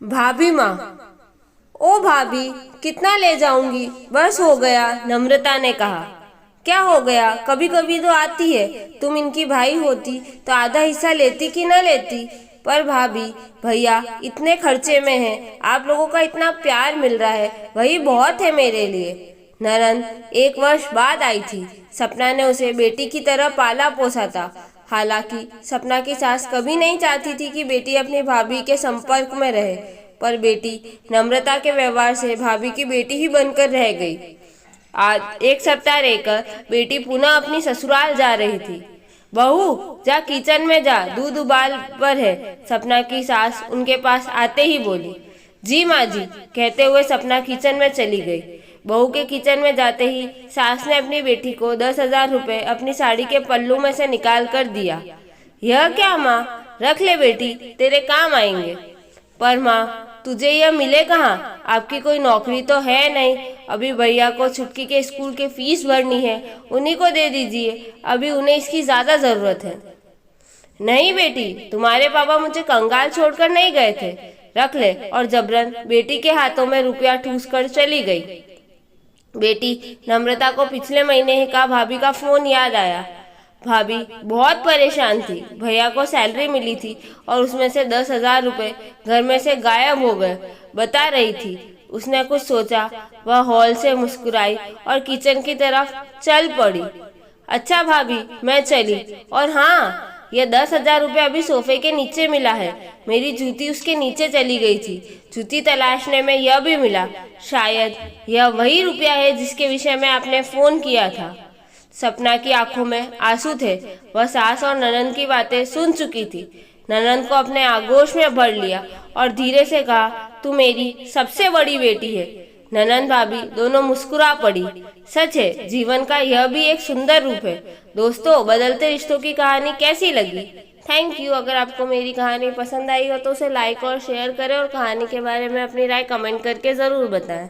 भाभी माँ। ओ भाभी, कितना ले जाऊंगी, बस हो गया, नम्रता ने कहा। क्या हो गया, कभी कभी तो आती है। तुम इनकी भाई होती तो आधा हिस्सा लेती कि न लेती। पर भाभी, भैया इतने खर्चे में हैं, आप लोगों का इतना प्यार मिल रहा है, वही बहुत है मेरे लिए। नरन 1 वर्ष बाद आई थी। सपना ने उसे बेटी की तरह पाला पोसा था। हालांकि सपना की सास कभी नहीं चाहती थी कि बेटी अपनी भाभी के संपर्क में रहे, पर बेटी नम्रता के व्यवहार से भाभी की बेटी ही बनकर रह गई। आज 1 सप्ताह रहकर बेटी पुनः अपनी ससुराल जा रही थी। बहू, जा किचन में जा, दूध उबाल पर है, सपना की सास उनके पास आते ही बोली। जी माँ जी, कहते हुए सपना किचन में चली गई। बहू के किचन में जाते ही सास ने अपनी बेटी को 10,000 रुपए अपनी साड़ी के पल्लू में से निकाल कर दिया। यह क्या माँ, रख ले बेटी, तेरे काम आएंगे। पर माँ, तुझे यह मिले कहाँ, आपकी कोई नौकरी तो है नहीं। अभी भैया को छुटकी के स्कूल की फीस भरनी है, उन्हीं को दे दीजिए, अभी उन्हें इसकी ज्यादा जरूरत है। नहीं बेटी, तुम्हारे पापा मुझे कंगाल छोड़कर नहीं गए थे, रख ले। और जबरन बेटी के हाथों में रुपया ठूस कर चली गई। बेटी नम्रता को पिछले महीने ही का भाभी का फोन याद आया। भाभी बहुत परेशान थी। भैया को सैलरी मिली थी और उसमें से 10,000 रुपए घर में से गायब हो गए, बता रही थी। उसने कुछ सोचा, वह हॉल से मुस्कुराई और किचन की तरफ चल पड़ी। अच्छा भाभी, मैं चली। और हाँ, यह 10,000 रुपये अभी सोफे के नीचे मिला है। मेरी जूती उसके नीचे चली गई थी। जूती तलाशने में यह भी मिला। शायद यह वही रुपया है जिसके विषय में आपने फोन किया था। सपना की आंखों में आंसू थे। वह सास और ननंद की बातें सुन चुकी थी। ननंद को अपने आगोश में भर लिया और धीरे से कहा, तू मेरी सबसे बड़ी बेटी है। ननंद भाभी दोनों मुस्कुरा पड़ी। सच है, जीवन का यह भी एक सुंदर रूप है। दोस्तों, बदलते रिश्तों की कहानी कैसी लगी? Thank you. अगर आपको मेरी कहानी पसंद आई हो तो उसे लाइक और शेयर करें और कहानी के बारे में अपनी राय कमेंट करके ज़रूर बताएं।